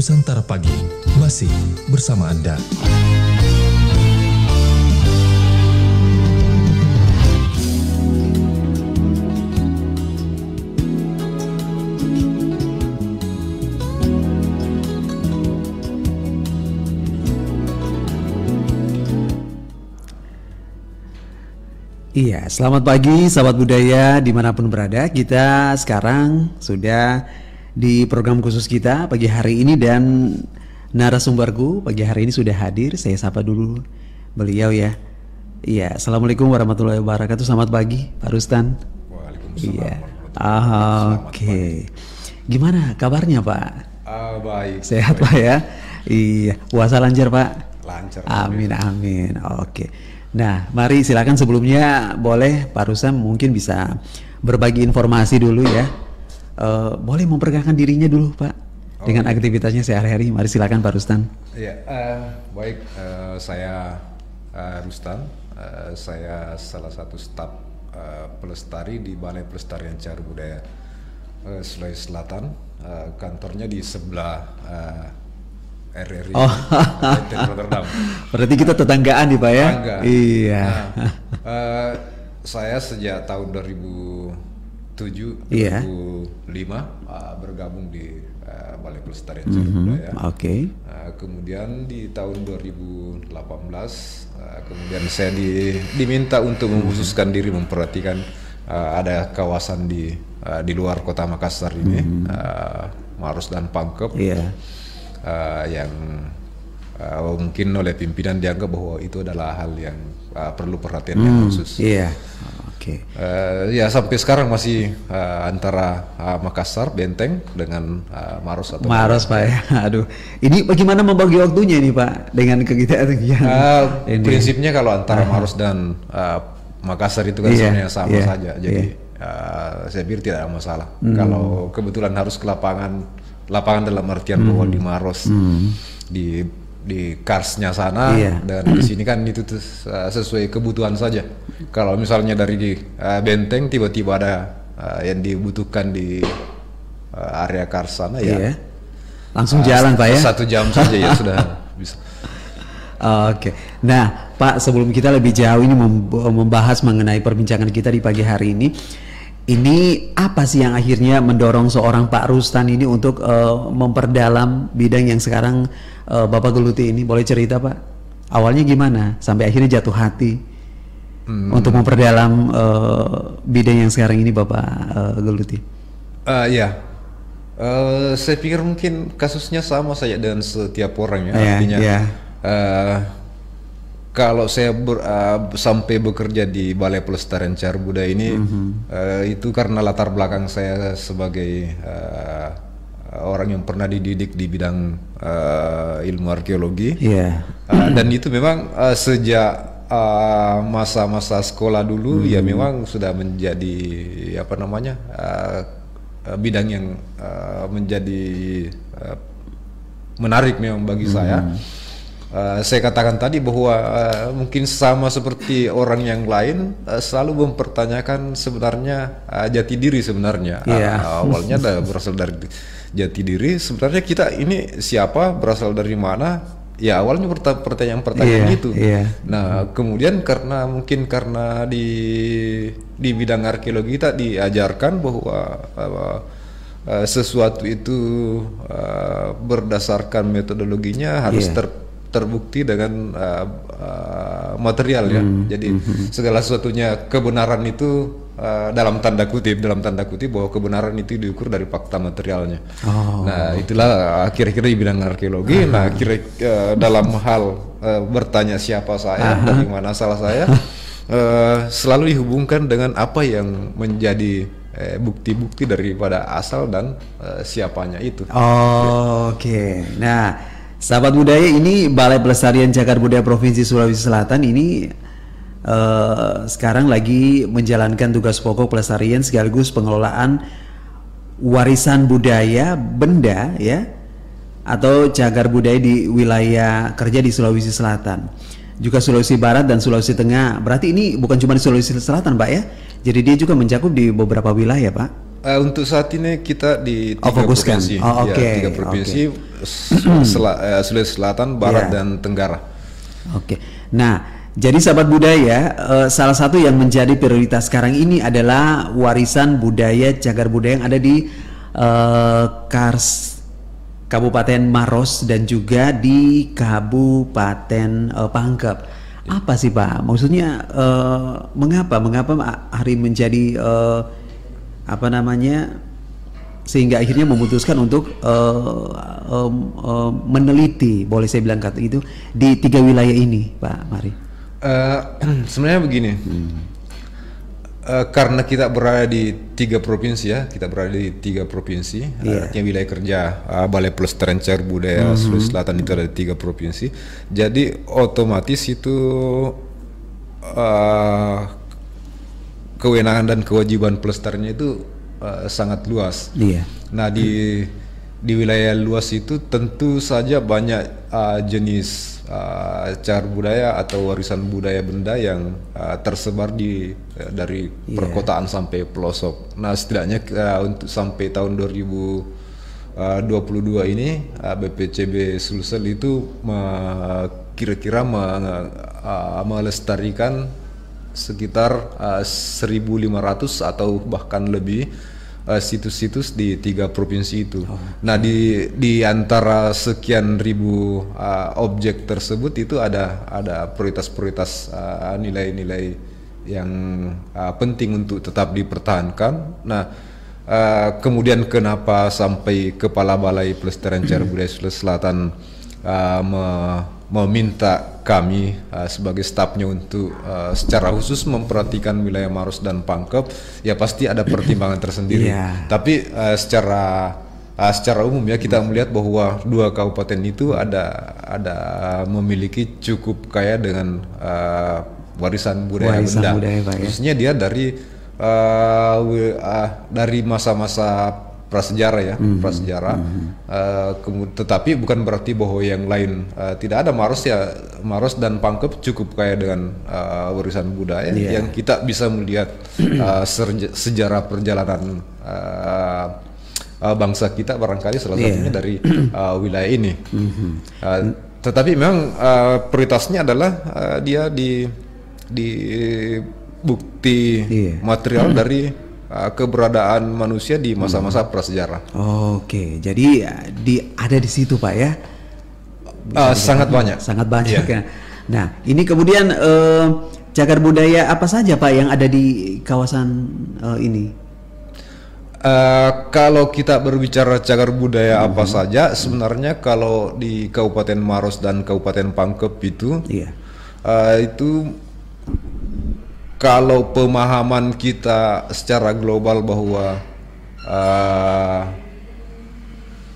Nusantara Pagi masih bersama Anda. Iya, selamat pagi sahabat budaya dimanapun berada. Kita sekarang sudah di program khusus kita pagi hari ini dan narasumberku pagi hari ini sudah hadir. Saya sapa dulu beliau ya. Iya, assalamualaikum warahmatullahi wabarakatuh. Selamat pagi Pak Rustan. Waalaikumsalam. Iya. Oke. Gimana kabarnya Pak? Baik. Sehat baik. Pak ya? Iya, puasa lancar Pak? Lancar. Amin amin. Oke. Nah, mari silakan sebelumnya boleh Pak Rustam mungkin bisa berbagi informasi dulu ya. Boleh memperkenalkan dirinya dulu Pak dengan aktivitasnya sehari-hari. Mari silakan Pak Rustam. Ya, baik. Saya Rustam. Saya salah satu staf pelestari di Balai Pelestarian Cagar Budaya Sulawesi Selatan. Kantornya di sebelah RRI Rotterdam. Berarti kita tetanggaan nih Pak ya? Tetangga. Iya. Saya sejak tahun 2007, Iya. 2005 bergabung di Balai Pelestarian Cagar Budaya. Oke. Kemudian di tahun 2018, kemudian saya diminta untuk mengkhususkan diri memperhatikan ada kawasan di luar kota Makassar ini, Maros dan Pangkep. Iya. Yang mungkin oleh pimpinan dianggap bahwa itu adalah hal yang perlu perhatian yang khusus. Iya. Oke. Ya sampai sekarang masih antara Makassar, Benteng dengan Maros atau Maros Pak ya. Aduh. Ini bagaimana membagi waktunya ini Pak dengan kegiatan ini? Prinsipnya kalau antara Maros dan Makassar itu kan sebenarnya sama saja. Jadi saya pikir tidak ada masalah. Kalau kebetulan harus ke lapangan dalam artian bahwa di Maros di Karsnya sana dan di sini kan itu sesuai kebutuhan saja. Kalau misalnya dari Benteng tiba-tiba ada yang dibutuhkan di area Kars sana ya langsung jalan Pak ya. 1 jam saja ya sudah bisa. Oke. Nah Pak, sebelum kita lebih jauh ini membahas mengenai perbincangan kita di pagi hari ini apa sih yang akhirnya mendorong seorang Pak Rustan ini untuk memperdalam bidang yang sekarang Bapak geluti ini? Boleh cerita Pak? Awalnya gimana sampai akhirnya jatuh hati untuk memperdalam bidang yang sekarang ini Bapak geluti? Saya pikir mungkin kasusnya sama saja dengan setiap orang ya. Artinya kalau saya sampai bekerja di Balai Pelestarian Cagar Budaya ini itu karena latar belakang saya sebagai orang yang pernah dididik di bidang ilmu arkeologi, dan itu memang sejak masa-masa sekolah dulu ya memang sudah menjadi bidang yang menjadi menarik memang bagi saya. Saya katakan tadi bahwa mungkin sama seperti orang yang lain selalu mempertanyakan sebenarnya jati diri sebenarnya. Awalnya berasal dari jati diri. Sebenarnya kita ini siapa, berasal dari mana? Ya awalnya pertanyaan itu. Nah kemudian karena di bidang arkeologi kita diajarkan bahwa sesuatu itu berdasarkan metodologinya harus terbukti dengan material ya. Jadi segala sesuatunya kebenaran itu dalam tanda kutip bahwa kebenaran itu diukur dari fakta materialnya. Nah itulah kira-kira di bidang arkeologi. Nah dalam hal bertanya siapa saya, dari mana asal saya, selalu dihubungkan dengan apa yang menjadi bukti-bukti daripada asal dan siapanya itu. Oke. Nah sahabat budaya, ini Balai Pelestarian Cagar Budaya Provinsi Sulawesi Selatan ini sekarang lagi menjalankan tugas pokok pelestarian sekaligus pengelolaan warisan budaya benda ya atau cagar budaya di wilayah kerja di Sulawesi Selatan, juga Sulawesi Barat dan Sulawesi Tengah. Berarti ini bukan cuma di Sulawesi Selatan Pak ya, jadi dia juga mencakup di beberapa wilayah Pak. Untuk saat ini kita di tiga fokuskan. provinsi, Oke. ya, tiga provinsi, Sulawesi Selatan, Barat, dan Tenggara. Oke. Nah, jadi sahabat budaya, salah satu yang menjadi prioritas sekarang ini adalah warisan budaya cagar budaya yang ada di Kabupaten Maros dan juga di Kabupaten Pangkep. Apa sih Pak? Maksudnya mengapa hari menjadi sehingga akhirnya memutuskan untuk meneliti, boleh saya bilang kata itu, di 3 wilayah ini, Pak Mari? Sebenarnya begini. Karena kita berada di 3 provinsi ya, artinya wilayah kerja Balai Pelestarian Cagar Budaya Sulawesi Selatan itu ada di 3 provinsi, jadi otomatis itu kewenangan dan kewajiban pelestariannya itu sangat luas. Iya. Nah di wilayah luas itu tentu saja banyak jenis cagar budaya atau warisan budaya benda yang tersebar dari perkotaan sampai pelosok. Nah setidaknya untuk sampai tahun 2022 ini BPCB Sulsel itu kira-kira melestarikan sekitar 1.500 atau bahkan lebih situs-situs di 3 provinsi itu. Nah di antara sekian ribu objek tersebut itu ada prioritas-prioritas nilai-nilai yang penting untuk tetap dipertahankan. Nah kemudian kenapa sampai Kepala Balai Pelestarian Cagar Budaya Sulawesi Selatan meminta kami sebagai stafnya untuk secara khusus memperhatikan wilayah Maros dan Pangkep, ya pasti ada pertimbangan tersendiri. Tapi secara umum ya kita melihat bahwa 2 kabupaten itu ada memiliki cukup kaya dengan warisan budaya benda. Khususnya dia dari masa-masa prasejarah ya, tetapi bukan berarti bahwa yang lain tidak ada. Maros dan Pangkep cukup kaya dengan warisan budaya yang kita bisa melihat sejarah perjalanan bangsa kita barangkali salah satunya dari wilayah ini. Tetapi memang prioritasnya adalah dia di bukti material dari keberadaan manusia di masa-masa prasejarah. Oke, jadi ada di situ Pak ya? Sangat banyak. Ya. Nah, ini kemudian cagar budaya apa saja Pak yang ada di kawasan ini? Kalau kita berbicara cagar budaya apa saja, sebenarnya kalau di Kabupaten Maros dan Kabupaten Pangkep itu, itu kalau pemahaman kita secara global bahwa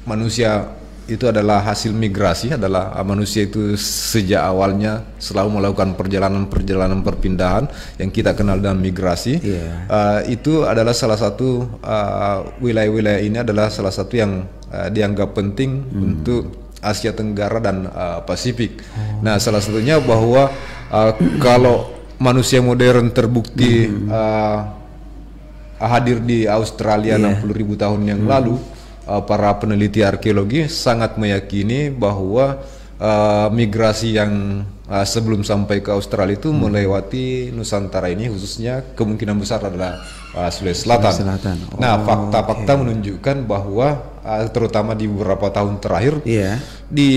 manusia itu adalah hasil migrasi, adalah manusia itu sejak awalnya selalu melakukan perjalanan perpindahan yang kita kenal dengan migrasi. Itu adalah salah satu wilayah-wilayah ini adalah salah satu yang dianggap penting untuk Asia Tenggara dan Pasifik. Nah, salah satunya bahwa kalau manusia modern terbukti hadir di Australia 60.000 tahun yang lalu, para peneliti arkeologi sangat meyakini bahwa migrasi yang sebelum sampai ke Australia itu melewati Nusantara ini, khususnya kemungkinan besar adalah Sulawesi Selatan. Nah, fakta-fakta menunjukkan bahwa terutama di beberapa tahun terakhir di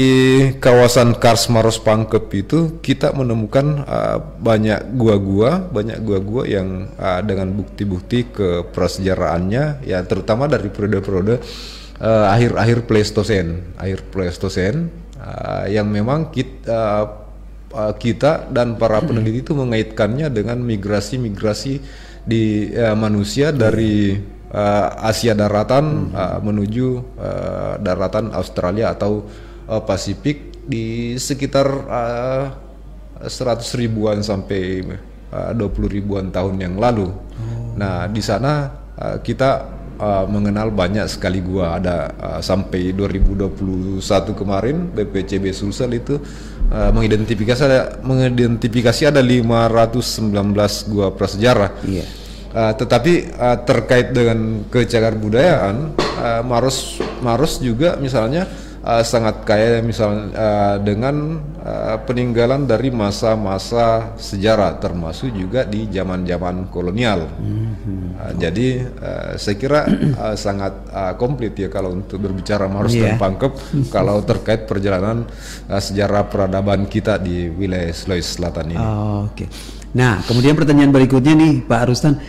kawasan Kars Maros Pangkep itu kita menemukan banyak gua-gua yang dengan bukti-bukti keprasejarahannya, ya terutama dari periode-periode akhir Pleistosen, yang memang kita dan para peneliti itu mengaitkannya dengan migrasi di manusia dari Asia daratan menuju daratan Australia atau Pasifik di sekitar 100 ribuan sampai 20 ribuan tahun yang lalu. Nah, di sana kita mengenal banyak sekali gua. Ada sampai 2021 kemarin BPCB Sulsel itu mengidentifikasi ada 519 gua prasejarah. Tetapi terkait dengan kecagar budayaan, Maros juga misalnya sangat kaya misalnya dengan peninggalan dari masa-masa sejarah, termasuk juga di zaman-zaman kolonial. Jadi saya kira sangat komplit ya kalau untuk berbicara Maros dan Pangkep kalau terkait perjalanan sejarah peradaban kita di wilayah Sulawesi Selatan ini. Oke. Nah, kemudian pertanyaan berikutnya nih Pak Rustan,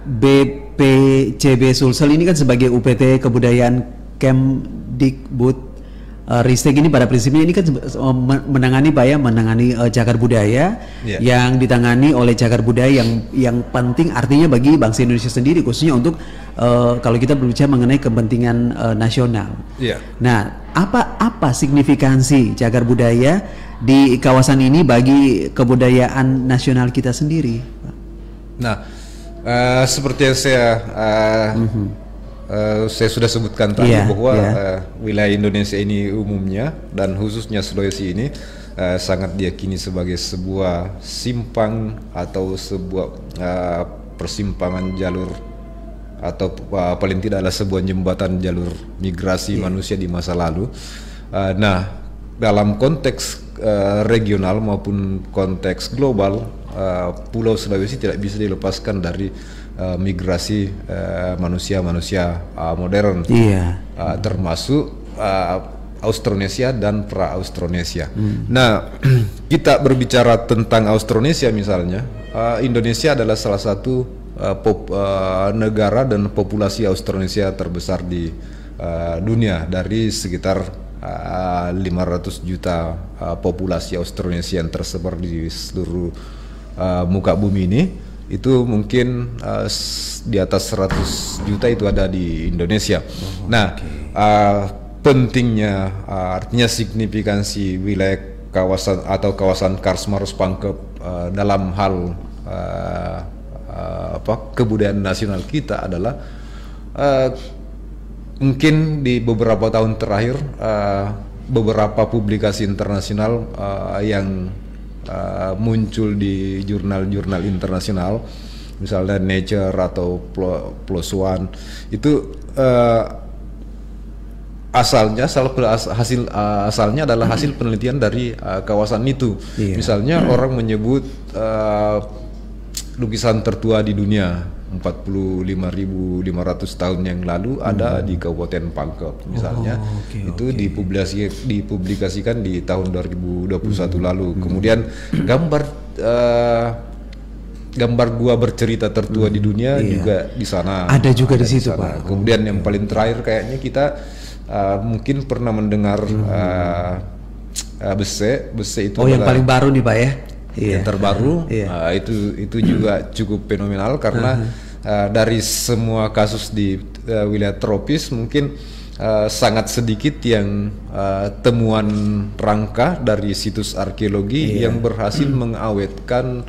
BPCB Sulsel ini kan sebagai UPT Kebudayaan Kemdikbud Ristek ini pada prinsipnya ini kan menangani cagar budaya yang ditangani oleh cagar budaya yang penting artinya bagi bangsa Indonesia sendiri, khususnya untuk kalau kita berbicara mengenai kepentingan nasional. Nah, apa signifikansi cagar budaya di kawasan ini bagi kebudayaan nasional kita sendiri, Pak? Nah, seperti yang saya sudah sebutkan tadi bahwa wilayah Indonesia ini umumnya dan khususnya Sulawesi ini sangat diyakini sebagai sebuah simpang atau sebuah persimpangan jalur atau paling tidak adalah sebuah jembatan jalur migrasi manusia di masa lalu. Nah, dalam konteks regional maupun konteks global, Pulau Sulawesi tidak bisa dilepaskan dari migrasi manusia-manusia modern, termasuk Austronesia dan pra-Austronesia. Nah, kita berbicara tentang Austronesia misalnya, Indonesia adalah salah satu negara dan populasi Austronesia terbesar di dunia dari sekitar 500 juta populasi Austronesia yang tersebar di seluruh muka bumi ini. Itu mungkin di atas 100 juta itu ada di Indonesia. Pentingnya artinya signifikansi wilayah kawasan atau kawasan Kars Maros Pangkep dalam hal kebudayaan nasional kita adalah mungkin di beberapa tahun terakhir beberapa publikasi internasional yang muncul di jurnal-jurnal internasional, misalnya Nature atau PLOS ONE, itu asalnya adalah hasil penelitian dari kawasan itu. Misalnya orang menyebut lukisan tertua di dunia 45.500 tahun yang lalu ada di Kabupaten Pangkep misalnya. Dipublikasikan di tahun 2021 lalu. Kemudian gambar gua bercerita tertua di dunia juga di sana. Ada juga di situ, Pak. Kemudian yang paling terakhir kayaknya kita mungkin pernah mendengar Bese itu yang paling baru nih, Pak ya. Yang terbaru itu juga cukup fenomenal karena dari semua kasus di wilayah tropis mungkin sangat sedikit yang temuan rangka dari situs arkeologi yang berhasil mengawetkan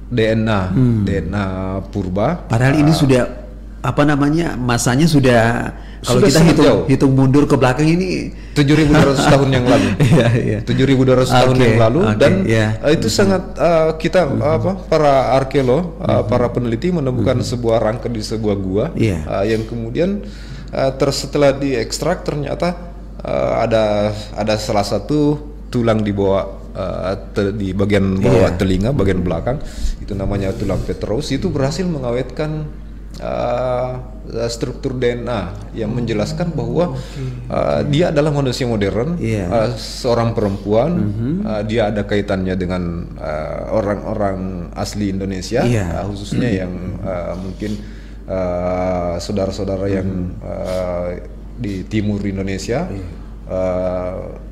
DNA purba. Padahal ini sudah masanya sudah kalau kita hitung mundur ke belakang ini 7.200 tahun yang lalu. 7.200 tahun yang lalu dan itu sangat kita para arkeolog, para peneliti menemukan sebuah rangka di sebuah gua yang kemudian setelah diekstrak ternyata ada salah satu tulang di bawah di bagian bawah telinga, bagian belakang, itu namanya tulang petrous, itu berhasil mengawetkan struktur DNA yang menjelaskan bahwa dia adalah manusia modern, seorang perempuan, dia ada kaitannya dengan orang-orang asli Indonesia, khususnya yang mungkin saudara-saudara yang di timur Indonesia,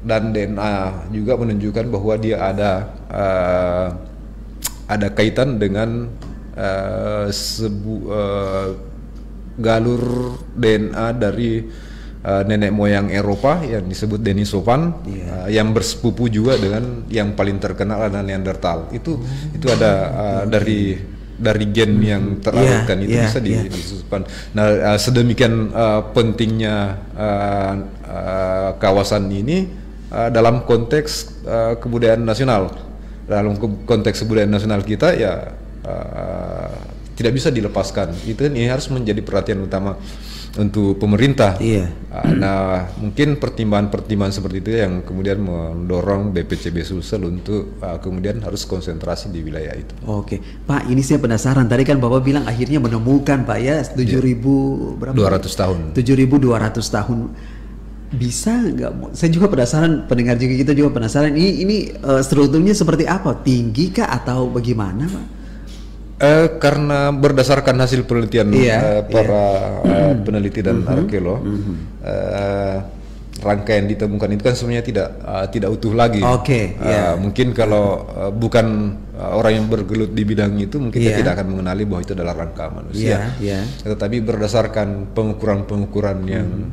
dan DNA juga menunjukkan bahwa dia ada kaitan dengan galur DNA dari nenek moyang Eropa yang disebut Denisovan, yang bersepupu juga dengan yang paling terkenal adalah Neanderthal. Itu ada dari gen yang teralihkan itu bisa disebutkan. Nah, sedemikian pentingnya kawasan ini dalam konteks kebudayaan nasional. dalam konteks kebudayaan nasional kita ya tidak bisa dilepaskan. Ini harus menjadi perhatian utama untuk pemerintah. Nah, mungkin pertimbangan-pertimbangan seperti itu yang kemudian mendorong BPCB Sulsel untuk kemudian harus konsentrasi di wilayah itu. Oke, Pak, ini saya penasaran. Tadi kan Bapak bilang akhirnya menemukan Pak ya 7.000 berapa? 200 tahun. 7.200 tahun. Bisa nggak? Saya juga penasaran, pendengar juga kita juga penasaran. Ini strukturnya seperti apa? Tinggi kah atau bagaimana, Pak? Karena berdasarkan hasil penelitian para peneliti dan arkeolog, rangkaian ditemukan itu kan sebenarnya tidak utuh lagi. Mungkin kalau bukan orang yang bergelut di bidang itu, mungkin kita tidak akan mengenali bahwa itu adalah rangka manusia. Tetapi berdasarkan pengukuran-pengukuran yang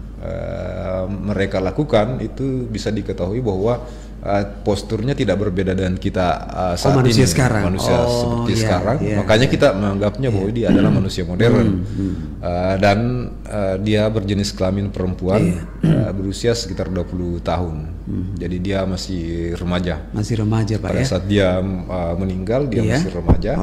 mereka lakukan, itu bisa diketahui bahwa posturnya tidak berbeda dengan kita saat manusia ini, sekarang. manusia seperti sekarang. Makanya kita menganggapnya bahwa dia adalah manusia modern, dan dia berjenis kelamin perempuan, berusia sekitar 20 tahun. Jadi dia masih remaja. Masih remaja, Pak. Pada saat dia meninggal, dia masih remaja.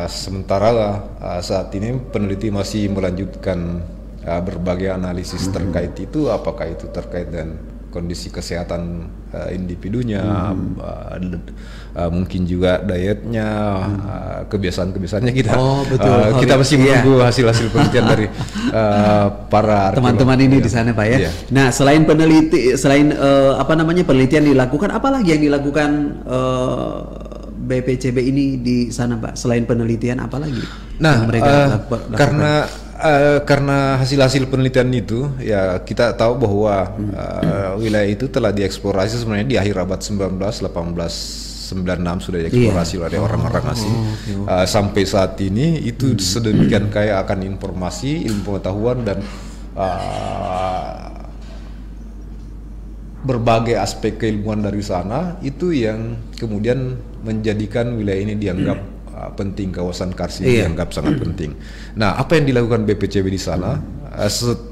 Sementara saat ini peneliti masih melanjutkan berbagai analisis terkait itu, apakah itu terkait dengan kondisi kesehatan individunya, mungkin juga dietnya, kebiasaan-kebiasaannya kita. Kita masih menunggu hasil-hasil penelitian dari para teman-teman ini di sana, Pak ya. Nah, selain penelitian dilakukan, apa lagi yang dilakukan BPCB ini di sana, Pak? Selain penelitian, apa lagi? Nah, karena hasil-hasil penelitian itu, ya kita tahu bahwa wilayah itu telah dieksplorasi sebenarnya di akhir abad 19, 1896 sudah dieksplorasi oleh orang-orang asing. Sampai saat ini itu sedemikian kaya akan informasi, ilmu pengetahuan, dan berbagai aspek keilmuan dari sana, itu yang kemudian menjadikan wilayah ini dianggap penting, kawasan karst dianggap sangat penting. Nah, apa yang dilakukan BPCB di sana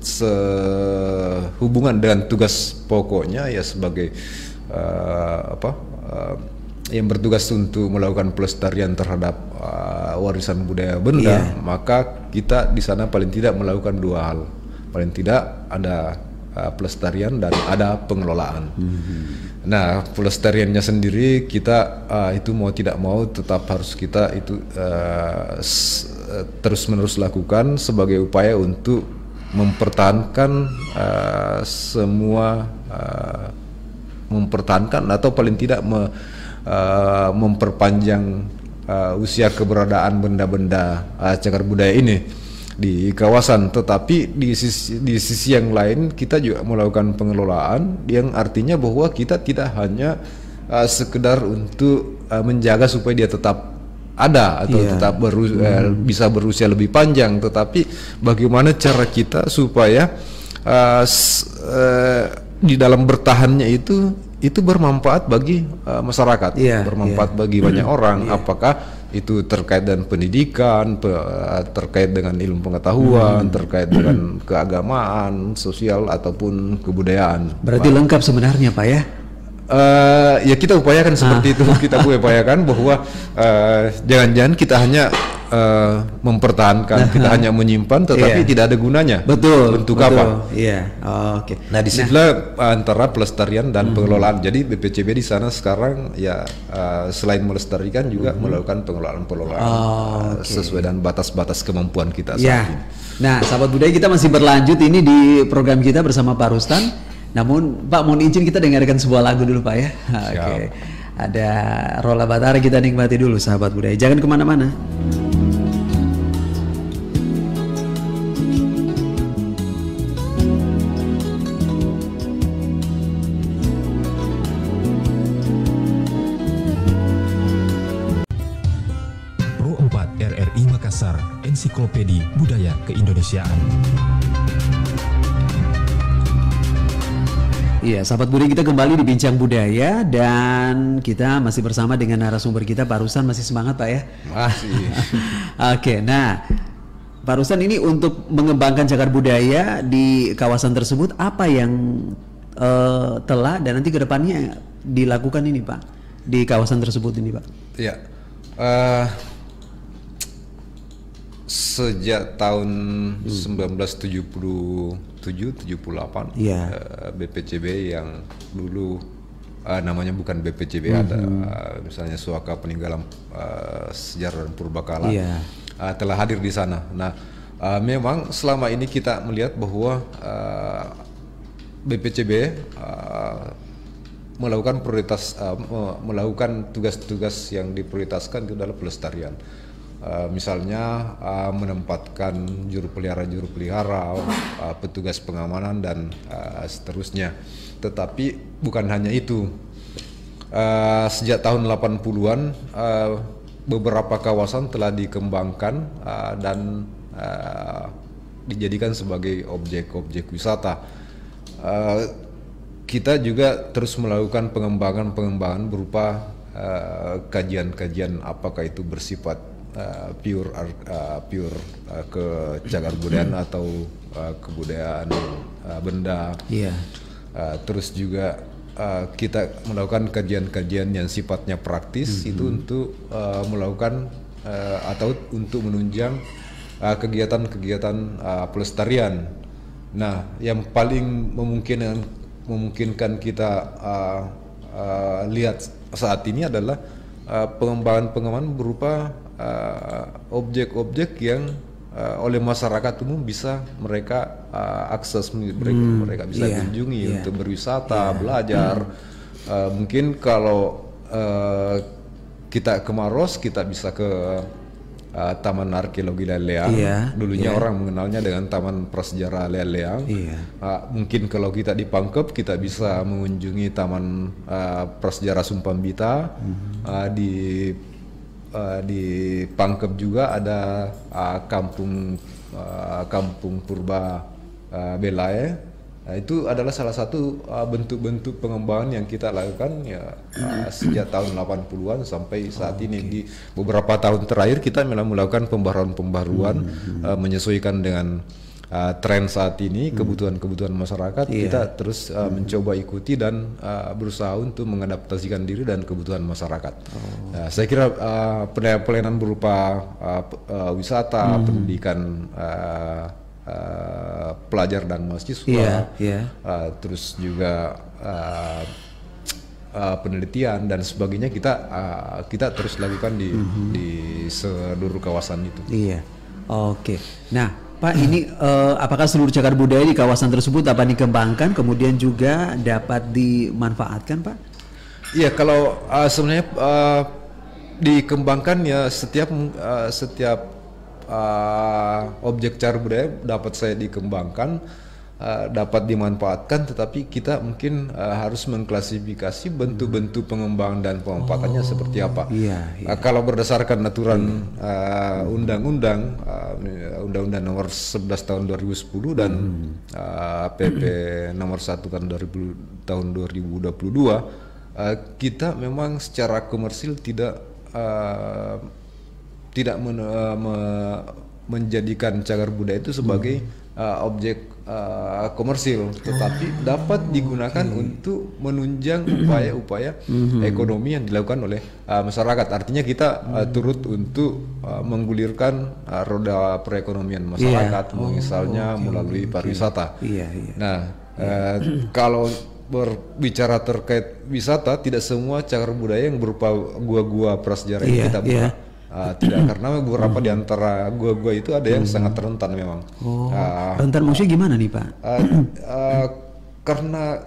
sehubungan dengan tugas pokoknya ya sebagai yang bertugas untuk melakukan pelestarian terhadap warisan budaya benda, maka kita di sana paling tidak melakukan dua hal. Paling tidak ada pelestarian dan ada pengelolaan. Nah, pelestariannya sendiri kita itu mau tidak mau tetap harus kita itu terus-menerus lakukan sebagai upaya untuk mempertahankan mempertahankan atau paling tidak memperpanjang usia keberadaan benda-benda cagar budaya ini di kawasan. Tetapi di sisi yang lain kita juga melakukan pengelolaan, yang artinya bahwa kita tidak hanya sekedar untuk menjaga supaya dia tetap ada atau tetap bisa berusia lebih panjang, tetapi bagaimana cara kita supaya di dalam bertahannya itu bermanfaat bagi masyarakat, bermanfaat bagi banyak orang. Apakah itu terkait dengan pendidikan, terkait dengan ilmu pengetahuan, terkait dengan keagamaan, sosial ataupun kebudayaan. Berarti lengkap sebenarnya, Pak ya? Ya kita upayakan seperti itu. Kita upayakan bahwa jangan-jangan kita hanya mempertahankan, kita hanya menyimpan, tetapi tidak ada gunanya. Untuk apa? Nah, disitulah antara pelestarian dan pengelolaan. Jadi BPCB di sana sekarang ya selain melestarikan juga melakukan pengelolaan sesuai dengan batas-batas kemampuan kita saat ini. Nah, sahabat budaya, kita masih berlanjut ini di program kita bersama Pak Rustan. Namun Pak, mohon izin kita dengarkan sebuah lagu dulu, Pak ya. Ada Rola Batara, kita nikmati dulu sahabat budaya. Jangan kemana-mana. Pro 4 RRI Makassar, Ensiklopedi Budaya Keindonesiaan. Iya, sahabat budaya, kita kembali di Bincang Budaya dan kita masih bersama dengan narasumber kita, Pak Rustan. Masih semangat, Pak ya? Masih. Oke, nah Pak Rustan, ini untuk mengembangkan cagar budaya di kawasan tersebut, apa yang telah dan nanti kedepannya dilakukan ini, Pak? di kawasan tersebut ini, Pak? Ya, sejak tahun 1977-78, BPCB yang dulu namanya bukan BPCB, ada misalnya Suaka Peninggalan Sejarah dan Purbakala, telah hadir di sana. Nah, memang selama ini kita melihat bahwa BPCB melakukan tugas-tugas yang diprioritaskan itu adalah pelestarian. Misalnya menempatkan juru pelihara, petugas pengamanan dan seterusnya. Tetapi bukan hanya itu. Sejak tahun 80-an beberapa kawasan telah dikembangkan dan dijadikan sebagai objek-objek wisata. Kita juga terus melakukan pengembangan berupa kajian-kajian apakah itu bersifat pure kecagar budayaan atau kebudayaan benda. Terus juga kita melakukan kajian-kajian yang sifatnya praktis, itu untuk melakukan atau untuk menunjang kegiatan-kegiatan pelestarian. Nah, yang paling memungkinkan kita lihat saat ini adalah pengembangan berupa objek-objek yang oleh masyarakat umum bisa mereka akses, mereka bisa kunjungi untuk berwisata, belajar. Mungkin kalau kita ke Maros, kita bisa ke Taman Arkeologi Leleang. Dulunya orang mengenalnya dengan Taman Prasejarah Leleang. Mungkin kalau kita di Pangkep, kita bisa mengunjungi Taman Prasejarah Sumpambita. Di Pangkep juga ada kampung Purba Belae. Itu adalah salah satu bentuk-bentuk pengembangan yang kita lakukan sejak tahun 80-an sampai saat ini. Di beberapa tahun terakhir kita memang melakukan pembaruan menyesuaikan dengan tren saat ini, kebutuhan masyarakat. Kita terus mencoba ikuti dan berusaha untuk mengadaptasikan diri dan kebutuhan masyarakat. Saya kira pelayanan berupa wisata, pendidikan pelajar dan mahasiswa, terus juga penelitian dan sebagainya kita terus lakukan di seluruh kawasan itu. Oke. Nah, Pak, ini apakah seluruh cagar budaya di kawasan tersebut dapat dikembangkan kemudian juga dapat dimanfaatkan, Pak? Iya, kalau sebenarnya dikembangkan ya setiap objek cagar budaya dapat saya dikembangkan, dapat dimanfaatkan, tetapi kita mungkin harus mengklasifikasi bentuk-bentuk pengembangan dan pemanfaatannya seperti apa. Kalau berdasarkan aturan Undang-Undang Nomor 11 tahun 2010 dan PP Nomor 1 tahun 2022, kita memang secara komersil tidak menjadikan cagar budaya itu sebagai objek komersil, tetapi dapat digunakan untuk menunjang upaya-upaya ekonomi yang dilakukan oleh masyarakat. Artinya kita turut untuk menggulirkan roda perekonomian masyarakat, misalnya melalui pariwisata. Nah, kalau berbicara terkait wisata, tidak semua cagar budaya yang berupa gua-gua prasejarah ini kita buka. Tidak, karena beberapa di antara gua-gua itu ada yang sangat rentan memang. Rentan maksudnya gimana nih, Pak? Karena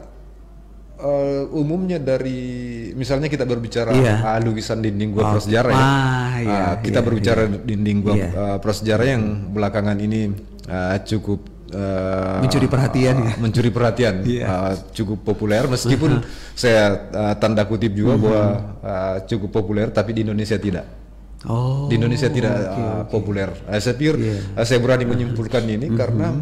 umumnya dari misalnya kita berbicara lukisan dinding gua prasejarah kita berbicara dinding gua prasejarah yang belakangan ini cukup mencuri perhatian, cukup populer, meskipun saya tanda kutip juga bahwa cukup populer, tapi di Indonesia tidak. Di Indonesia tidak populer. Saya pikir saya berani menyimpulkan ini karena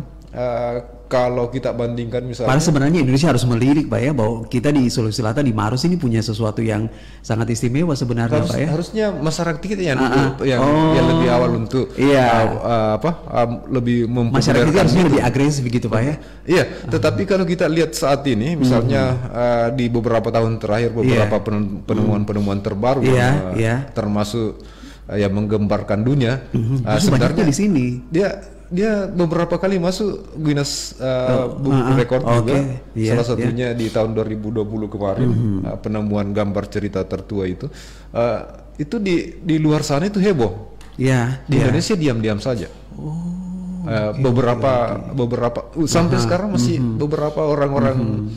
kalau kita bandingkan misalnya, Padahal sebenarnya Indonesia harus melirik Pak ya, bahwa kita di Sulawesi Selatan di Maros ini punya sesuatu yang sangat istimewa sebenarnya Pak ya. harusnya masyarakat kita yang yang lebih awal untuk lebih masyarakat kita harusnya lebih agresif begitu Pak ya. Iya, tetapi kalau kita lihat saat ini, misalnya di beberapa tahun terakhir beberapa penemuan-penemuan terbaru, termasuk yang menggemparkan dunia, sebenarnya di sini dia beberapa kali masuk Guinness Book Record juga. Salah satunya di tahun 2020 kemarin, penemuan gambar cerita tertua itu di luar sana itu heboh. Di Indonesia diam-diam saja. Beberapa sampai sekarang masih beberapa orang-orang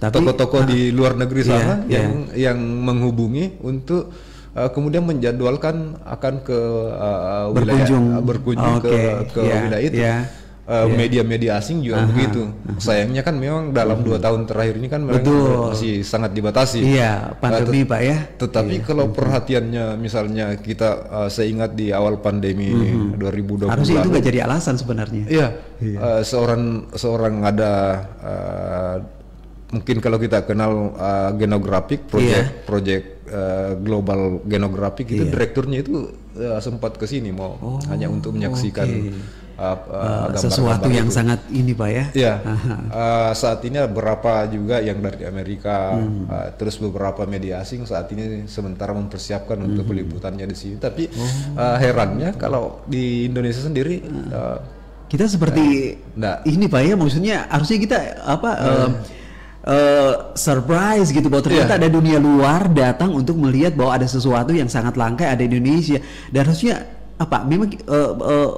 tokoh-tokoh di luar negeri sana yang menghubungi untuk kemudian menjadwalkan akan ke berkunjung ke wilayah itu. Media-media asing juga begitu. Sayangnya kan memang dalam 2 tahun terakhir ini kan memang masih sangat dibatasi. Pandemi Pak ya. Tetapi kalau perhatiannya misalnya kita saya ingat di awal pandemi 2020 harusnya itu nggak jadi alasan sebenarnya. Seorang ada mungkin kalau kita kenal Genographic project global Genographic itu direkturnya itu sempat ke sini mau hanya untuk menyaksikan sesuatu yang itu. Sangat ini Pak ya. Saat ini beberapa juga yang dari Amerika, terus beberapa media asing saat ini sementara mempersiapkan untuk peliputannya di sini. Tapi herannya kalau di Indonesia sendiri kita seperti ini Pak ya, maksudnya harusnya kita surprise gitu bahwa ternyata ada dunia luar datang untuk melihat bahwa ada sesuatu yang sangat langka ada di Indonesia, dan harusnya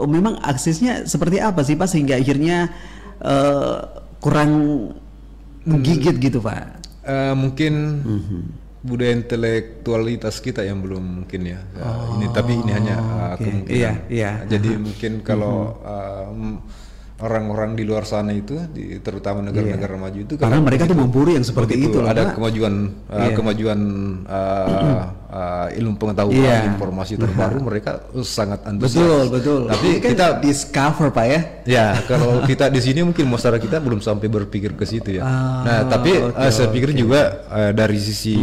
memang aksesnya seperti apa sih Pak sehingga akhirnya kurang menggigit gitu Pak? Mungkin budaya intelektualitas kita yang belum mungkin ya. Tapi ini hanya kemungkinan. Jadi mungkin kalau orang-orang di luar sana itu, terutama negara-negara maju itu, karena mereka tuh memburu yang seperti itu ada kemajuan ilmu pengetahuan, informasi terbaru, mereka sangat antusias. Betul. Tapi kan kita discover Pak ya. Kalau kita di sini mungkin masyarakat kita belum sampai berpikir ke situ ya. Tapi saya pikir juga dari sisi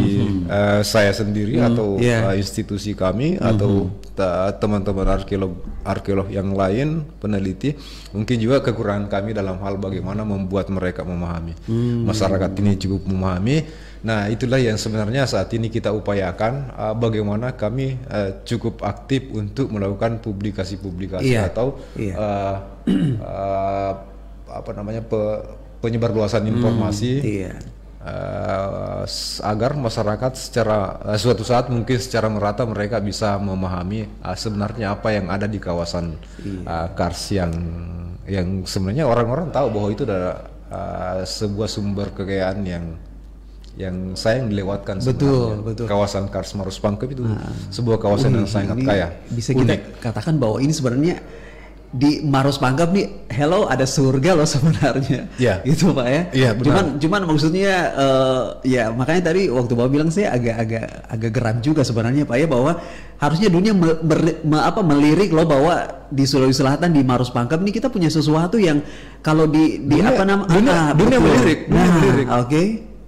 saya sendiri atau institusi kami atau teman-teman arkeolog yang lain, peneliti, mungkin juga kekurangan kami dalam hal bagaimana membuat mereka memahami, masyarakat ini cukup memahami. Nah, itulah yang sebenarnya saat ini kita upayakan, bagaimana kami cukup aktif untuk melakukan publikasi-publikasi atau penyebarluasan informasi, agar masyarakat secara suatu saat mungkin secara merata mereka bisa memahami sebenarnya apa yang ada di kawasan Kars yang sebenarnya orang-orang tahu bahwa itu adalah sebuah sumber kekayaan yang sayang dilewatkan sebenarnya. Betul. Kawasan Kars Maros Pangkep itu sebuah kawasan yang sangat kaya. Bisa kita katakan bahwa ini sebenarnya di Maros Pangkep nih, ada surga loh sebenarnya. Gitu Pak ya. Cuman maksudnya makanya tadi waktu Bapak bilang saya agak geram juga sebenarnya Pak ya, bahwa harusnya dunia melirik loh bahwa di Sulawesi Selatan di Maros Pangkep nih kita punya sesuatu yang kalau dunia melirik.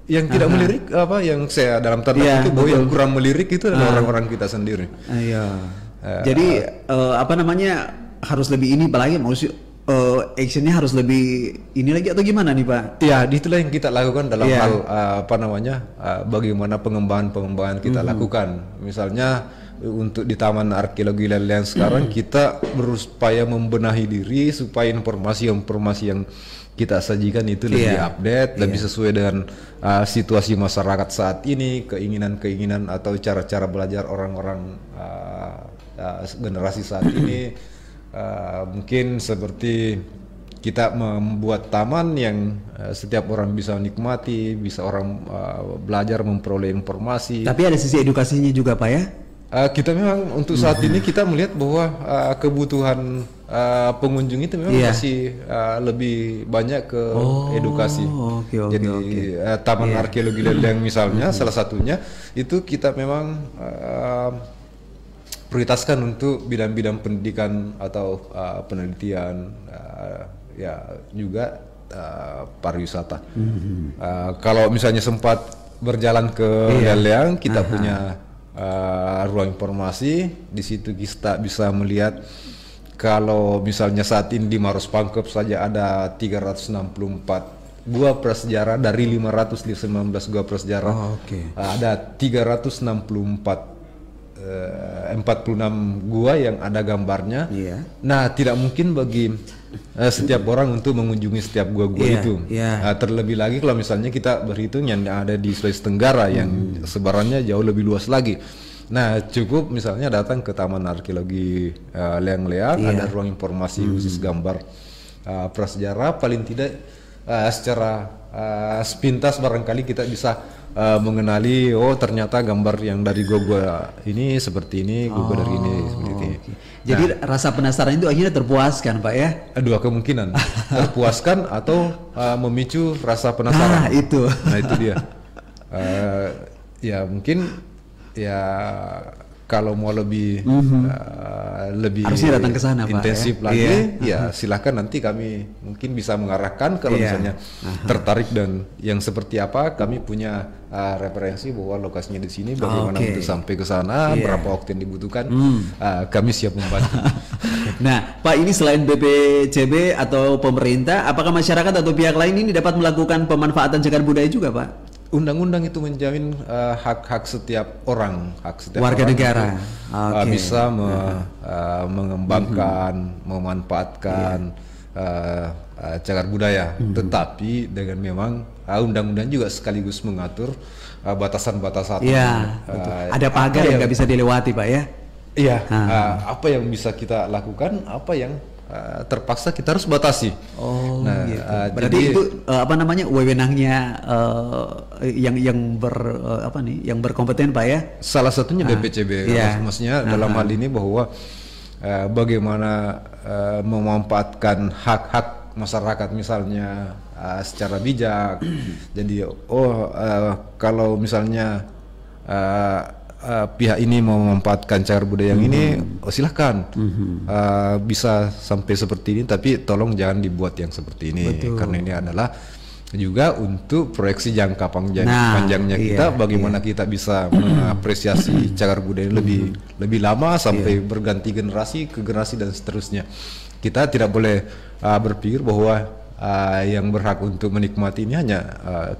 Yang tidak melirik yang saya dalam tanda kutip bahwa yang kurang melirik itu adalah orang-orang kita sendiri. Jadi harus lebih ini apalagi actionnya harus lebih ini lagi atau gimana nih Pak? Itulah yang kita lakukan dalam hal bagaimana pengembangan kita lakukan. Misalnya untuk di Taman Arkeologi Lelean sekarang kita berupaya membenahi diri supaya informasi yang kita sajikan itu lebih update, lebih sesuai dengan situasi masyarakat saat ini, keinginan atau cara-cara belajar orang-orang generasi saat ini. Mungkin seperti kita membuat taman yang setiap orang bisa nikmati, bisa orang belajar memperoleh informasi. Tapi ada sisi edukasinya juga Pak ya? Kita memang untuk saat ini kita melihat bahwa kebutuhan pengunjung itu memang masih lebih banyak ke edukasi. Jadi Taman Arkeologi Leleang misalnya salah satunya itu kita memang prioritaskan untuk bidang-bidang pendidikan atau penelitian, ya juga pariwisata. Kalau misalnya sempat berjalan ke Leleang, kita punya ruang informasi. Di situ kita bisa melihat kalau misalnya saat ini di Maros Pangkep saja ada 364 gua prasejarah dari 519 gua prasejarah. Ada 364 46 gua yang ada gambarnya. Nah, tidak mungkin bagi setiap orang untuk mengunjungi setiap gua-gua itu. Terlebih lagi kalau misalnya kita berhitung yang ada di Sulawesi Tenggara yang sebarannya jauh lebih luas lagi. Nah, cukup misalnya datang ke Taman Arkeologi Leang-Leang, ada ruang informasi khusus gambar prasejarah. Paling tidak secara sepintas barangkali kita bisa mengenali, oh ternyata gambar yang dari gua ini seperti ini, gua dari ini seperti ini. Jadi rasa penasaran itu akhirnya terpuaskan, Pak ya? Dua kemungkinan, terpuaskan atau memicu rasa penasaran. Itu. Nah itu dia. Ya mungkin ya kalau mau lebih lebih harusnya datang ke sana, intensif Pak, lagi, ya silahkan nanti kami mungkin bisa mengarahkan kalau misalnya tertarik dan yang seperti apa, kami punya referensi bahwa lokasinya di sini, bagaimana untuk sampai ke sana, berapa waktu yang dibutuhkan, kami siap membantu. Nah, Pak, ini selain BPCB atau pemerintah, apakah masyarakat atau pihak lain ini dapat melakukan pemanfaatan cagar budaya juga, Pak? Undang-undang itu menjamin hak-hak setiap orang, warga negara bisa mengembangkan, memanfaatkan cagar budaya, tetapi dengan memang undang-undang juga sekaligus mengatur batasan-batasan. Ada pagar yang nggak bisa dilewati, Pak ya? Iya. Apa yang bisa kita lakukan, apa yang terpaksa kita harus batasi. Berarti jadi, itu apa namanya, wewenangnya yang berkompeten, Pak ya? Salah satunya BPCB. Maksudnya dalam hal ini bahwa bagaimana memanfaatkan hak-hak masyarakat misalnya secara bijak. Jadi kalau misalnya pihak ini mau memanfaatkan cagar budaya yang ini, silahkan bisa sampai seperti ini, tapi tolong jangan dibuat yang seperti ini. Karena ini adalah juga untuk proyeksi jangka panjangnya kita, bagaimana kita bisa mengapresiasi cagar budaya lebih lama sampai berganti generasi ke generasi dan seterusnya. Kita tidak boleh berpikir bahwa yang berhak untuk menikmati ini hanya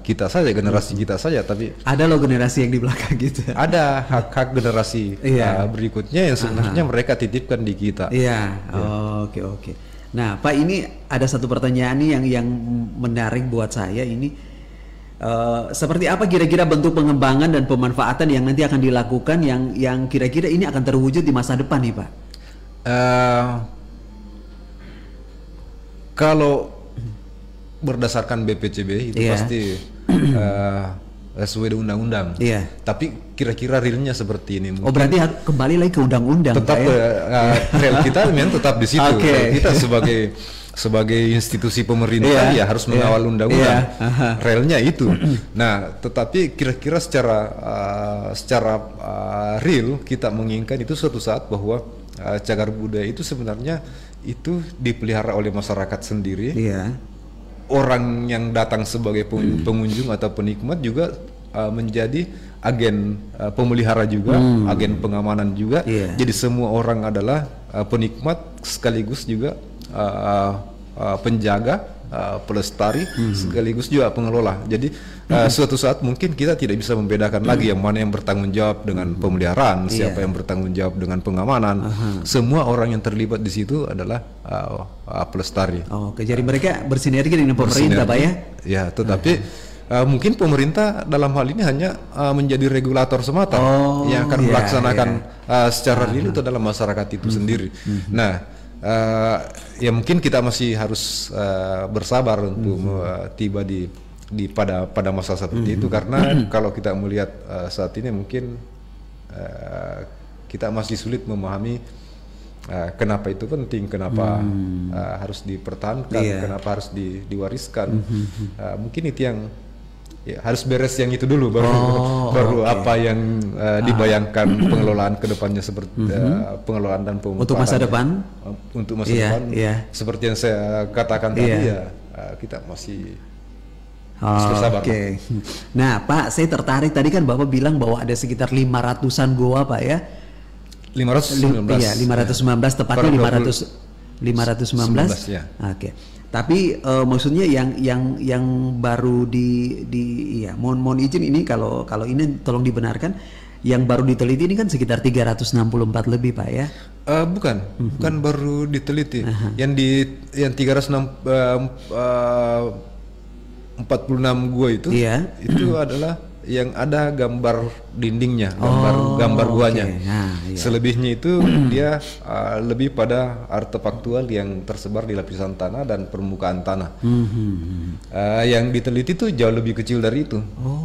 kita saja, generasi kita saja, tapi ada loh generasi yang di belakang gitu. Ada hak-hak generasi berikutnya yang sebenarnya mereka titipkan di kita. Oke. Nah, Pak, ini ada satu pertanyaan nih yang menarik buat saya ini. Seperti apa kira-kira bentuk pengembangan dan pemanfaatan yang nanti akan dilakukan yang kira-kira ini akan terwujud di masa depan nih, Pak? Kalau berdasarkan BPCB itu pasti sesuai dengan undang-undang. Tapi kira-kira realnya seperti ini. Mungkin. Berarti kembali lagi ke undang-undang. Tetap real kita memang tetap di situ. Kita sebagai institusi pemerintah ya harus mengawal undang-undang. Realnya itu. Nah, tetapi kira-kira secara real kita menginginkan itu suatu saat bahwa cagar budaya itu sebenarnya itu dipelihara oleh masyarakat sendiri. Orang yang datang sebagai pengunjung atau penikmat juga menjadi agen pemelihara juga, agen pengamanan juga. Jadi semua orang adalah penikmat sekaligus juga penjaga, pelestari, sekaligus juga pengelola. Jadi suatu saat mungkin kita tidak bisa membedakan lagi yang mana yang bertanggung jawab dengan pemeliharaan, siapa yang bertanggung jawab dengan pengamanan. Semua orang yang terlibat di situ adalah pelestari. Jadi mereka bersinergi dengan pemerintah, Pak ya? Ya, tetapi mungkin pemerintah dalam hal ini hanya menjadi regulator semata yang akan melaksanakan secara real itu adalah masyarakat itu sendiri. Nah, ya mungkin kita masih harus bersabar untuk tiba pada masa seperti itu, karena kalau kita melihat saat ini mungkin kita masih sulit memahami kenapa itu penting, kenapa harus dipertahankan, kenapa harus diwariskan. Mungkin itu yang ya harus beres yang itu dulu baru apa yang dibayangkan pengelolaan kedepannya seperti pengelolaan dan pemupukan untuk masa depan. Untuk masa depan seperti yang saya katakan tadi kita masih bersabar. Oke. Nah Pak, saya tertarik tadi kan Bapak bilang bahwa ada sekitar 500-an goa Pak ya. 519. Iya, 519 tepatnya 519 ya. Oke. Tapi maksudnya yang baru mohon izin ini kalau ini tolong dibenarkan, yang baru diteliti ini kan sekitar 364 lebih Pak ya. Bukan baru diteliti. Yang 346 gua itu itu adalah yang ada gambar dindingnya, gambar guanya. Selebihnya itu dia lebih pada artefaktual yang tersebar di lapisan tanah dan permukaan tanah. Yang diteliti itu jauh lebih kecil dari itu,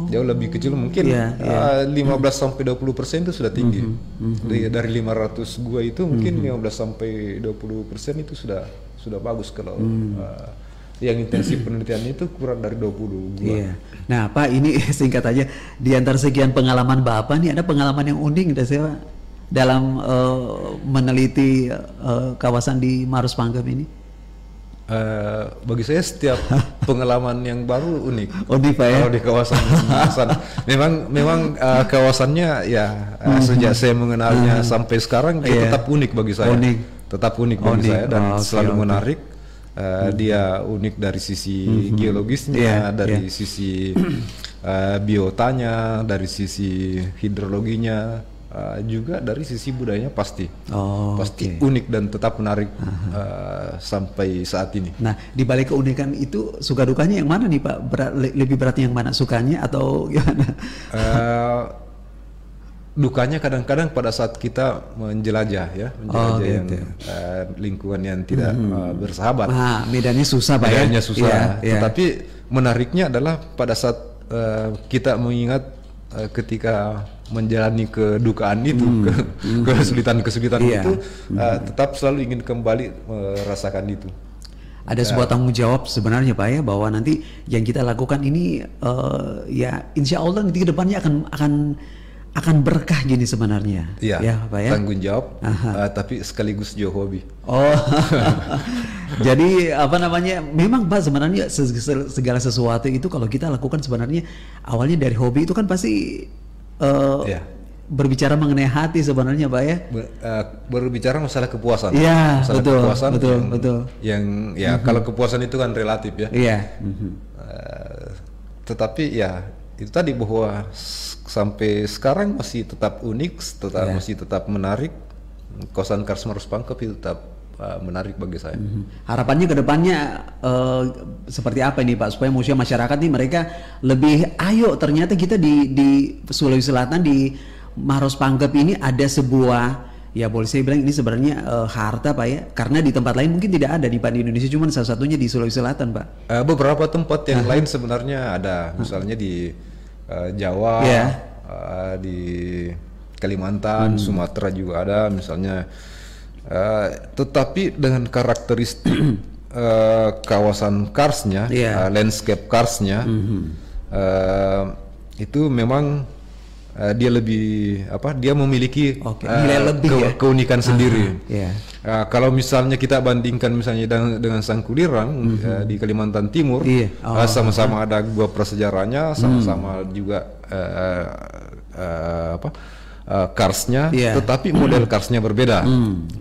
jauh lebih kecil, mungkin 15-20% itu sudah tinggi. Dari 500 gua itu mungkin 15-20% itu sudah bagus kalau yang intensif penelitiannya itu kurang dari 20 gua. Nah Pak, ini singkat aja, di antara sekian pengalaman Bapak nih ada pengalaman yang unik Pak dalam meneliti kawasan di Maros Pangkep ini? Bagi saya setiap pengalaman yang baru unik. Unik Pak ya? Kalau di kawasan memang kawasannya sejak saya mengenalnya sampai sekarang tetap unik bagi saya. Tetap unik bagi saya dan selalu menarik. Dia unik dari sisi geologisnya, dari sisi biotanya, dari sisi hidrologinya, juga dari sisi budayanya pasti unik dan tetap menarik sampai saat ini. Nah, di balik keunikan itu suka dukanya yang mana nih Pak? Lebih beratnya yang mana, sukanya atau gimana? Dukanya kadang-kadang pada saat kita menjelajah yang lingkungan yang tidak bersahabat. Medannya susah Pak ya? Medannya susah. Tetapi menariknya adalah pada saat kita mengingat ketika menjalani kedukaan itu, kesulitan-kesulitan itu, tetap selalu ingin kembali merasakan itu. Ada sebuah tanggung jawab sebenarnya Pak ya, bahwa nanti yang kita lakukan ini insya Allah nanti ke depannya akan berkah gini sebenarnya. Ya Pak ya. Tanggung jawab, tapi sekaligus juga hobi. Jadi memang Pak sebenarnya segala sesuatu itu kalau kita lakukan sebenarnya awalnya dari hobi itu kan pasti berbicara mengenai hati sebenarnya Pak ya. Berbicara masalah kepuasan. Iya, betul. Yang kalau kepuasan itu kan relatif ya. Tetapi itu tadi bahwa sampai sekarang masih tetap unik, masih tetap menarik. Kawasan Kars Maros Pangkep itu tetap menarik bagi saya. Harapannya ke depannya seperti apa ini Pak, supaya masyarakat nih mereka lebih ayo, ternyata kita di Sulawesi Selatan di Maros Pangkep ini ada sebuah, ya boleh saya bilang ini sebenarnya harta Pak ya, karena di tempat lain mungkin tidak ada di Indonesia, cuma salah satunya di Sulawesi Selatan Pak. Beberapa tempat yang lain sebenarnya ada, misalnya di Jawa, di Kalimantan, Sumatera juga ada misalnya, tetapi dengan karakteristik kawasan karsnya, landscape karsnya, itu memang dia lebih dia memiliki nilai lebih keunikan sendiri. Kalau misalnya kita bandingkan misalnya dengan Sangkulirang di Kalimantan Timur, sama-sama ada gua prasejarahnya, sama-sama juga karsnya, tetapi model karsnya berbeda.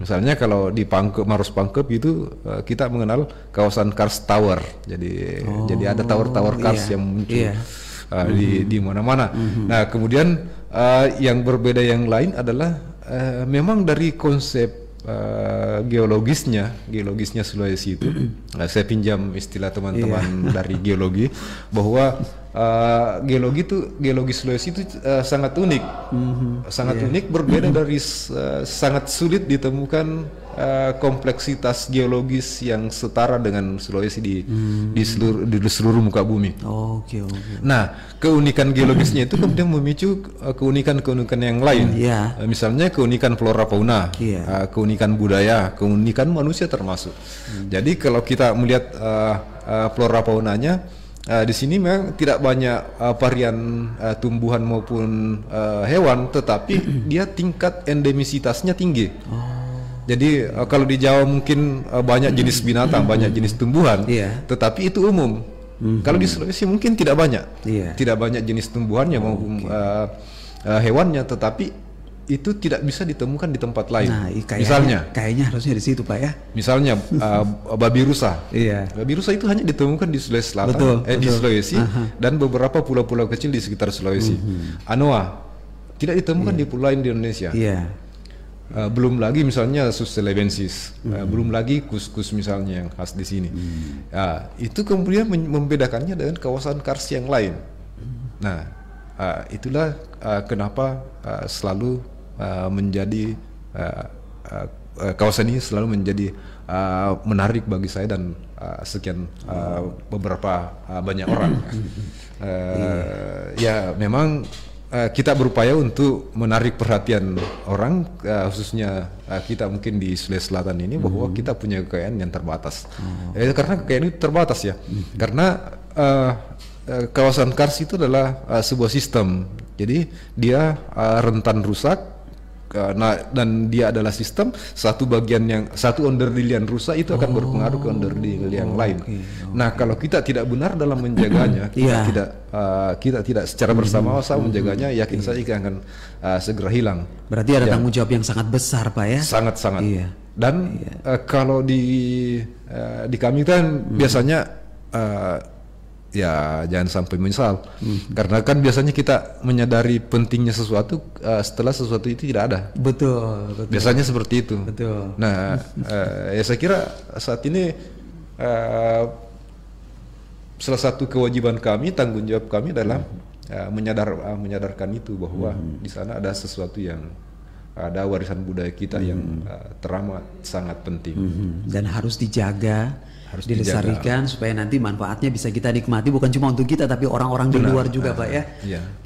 Misalnya kalau di Maros Pangkep itu kita mengenal kawasan kars tower, jadi ada tower kars yang muncul di mana-mana. Nah kemudian yang berbeda yang lain adalah memang dari konsep geologisnya Sulawesi itu, saya pinjam istilah teman-teman dari geologi, bahwa geologi Sulawesi itu sangat unik, unik, berbeda dari sangat sulit ditemukan kompleksitas geologis yang setara dengan Sulawesi di seluruh muka bumi. Nah, keunikan geologisnya itu kemudian memicu keunikan yang lain. Misalnya keunikan flora fauna, keunikan budaya, keunikan manusia termasuk. Jadi kalau kita melihat flora faunanya, di sini memang tidak banyak varian tumbuhan maupun hewan, tetapi dia tingkat endemisitasnya tinggi. Jadi kalau di Jawa mungkin banyak jenis binatang, banyak jenis tumbuhan, tetapi itu umum. Kalau di Sulawesi mungkin tidak banyak, tidak banyak jenis tumbuhannya maupun hewannya, tetapi itu tidak bisa ditemukan di tempat lain. Nah, kayaknya harusnya di situ Pak ya. Misalnya babi rusa. Babi rusa itu hanya ditemukan di Sulawesi Selatan, di Sulawesi dan beberapa pulau-pulau kecil di sekitar Sulawesi. Anoa tidak ditemukan di pulau lain di Indonesia. Belum lagi misalnya Suselebensis, belum lagi kus-kus misalnya yang khas di sini. Itu kemudian membedakannya dengan kawasan kars yang lain. Nah, itulah kenapa selalu menjadi kawasan ini selalu menjadi menarik bagi saya dan sekian beberapa banyak orang. Ya memang kita berupaya untuk menarik perhatian orang, khususnya kita mungkin di Sulawesi Selatan ini, bahwa kita punya kekayaan yang terbatas. Karena kekayaan itu terbatas ya, karena kawasan kars itu adalah sebuah sistem, jadi dia rentan rusak. Dan dia adalah sistem, satu onderdil yang rusak itu akan berpengaruh ke onderdil yang lain. Nah, kalau kita tidak benar dalam menjaganya, kita tidak secara bersama-sama menjaganya, yakin saja kita akan segera hilang. Berarti ada tanggung jawab yang sangat besar Pak ya? Sangat-sangat. Dan kalau di kami kan biasanya ya jangan sampai menyesal, karena kan biasanya kita menyadari pentingnya sesuatu setelah sesuatu itu tidak ada. Betul. Biasanya seperti itu. Nah, ya saya kira saat ini salah satu kewajiban kami, tanggung jawab kami adalah menyadarkan itu, bahwa di sana ada sesuatu yang ada warisan budaya kita yang teramat sangat penting dan harus dijaga. Harus dilestarikan supaya nanti manfaatnya bisa kita nikmati, bukan cuma untuk kita tapi orang-orang di luar juga Pak ya.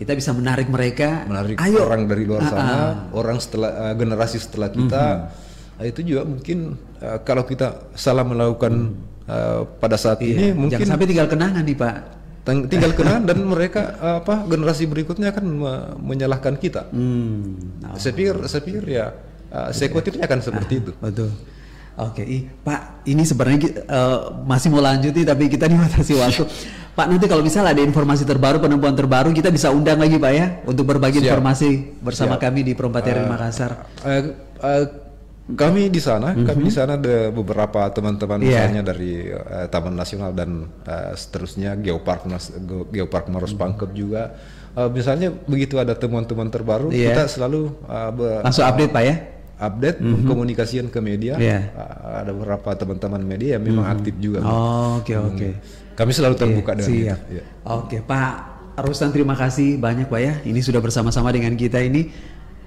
Kita bisa menarik mereka, ayo orang dari luar sana, orang setelah generasi setelah kita. Itu juga mungkin kalau kita salah melakukan pada saat ini, mungkin jangan sampai tinggal kenangan nih Pak. Tinggal kenangan dan mereka generasi berikutnya akan menyalahkan kita. Saya pikir ya saya khawatirnya akan seperti itu. Betul. Oke, Pak, ini sebenarnya masih mau lanjuti tapi kita dibatasi waktu. Pak, nanti kalau misalnya ada informasi terbaru, penemuan terbaru, kita bisa undang lagi Pak ya untuk berbagi informasi bersama kami di Perumpat RRI Makassar. Kami di sana ada beberapa teman-teman misalnya dari Taman Nasional dan seterusnya, Geopark Maros Pangkep juga. Misalnya begitu ada temuan-temuan terbaru, kita selalu langsung update Pak ya. Update, komunikasian ke media. Ada beberapa teman-teman media yang memang aktif juga. Oke. Kami selalu terbuka dengan itu. Oke, Pak Rustan, terima kasih banyak Pak ya. Ini sudah bersama-sama dengan kita ini.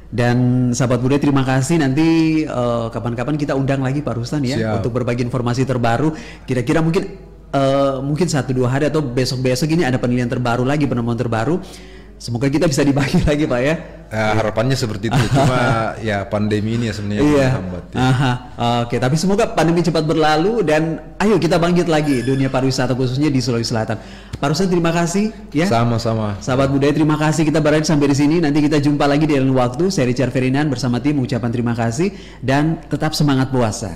Dan sahabat budaya, terima kasih. Nanti kapan-kapan kita undang lagi Pak Rustan ya untuk berbagi informasi terbaru. Kira-kira mungkin 1-2 hari atau besok-besok ini ada penelitian terbaru lagi, penemuan terbaru. Semoga kita bisa dibagi lagi Pak ya. Harapannya seperti itu. Cuma ya pandemi ini ya sebenarnya menghambat. Oke, tapi semoga pandemi cepat berlalu dan ayo kita bangkit lagi dunia pariwisata khususnya di Sulawesi Selatan. Pak Rustan, terima kasih ya. Sama-sama. Sahabat budaya, terima kasih, kita berada sampai di sini. Nanti kita jumpa lagi di lain waktu. Saya Richard Ferdinand bersama tim mengucapkan terima kasih dan tetap semangat puasa.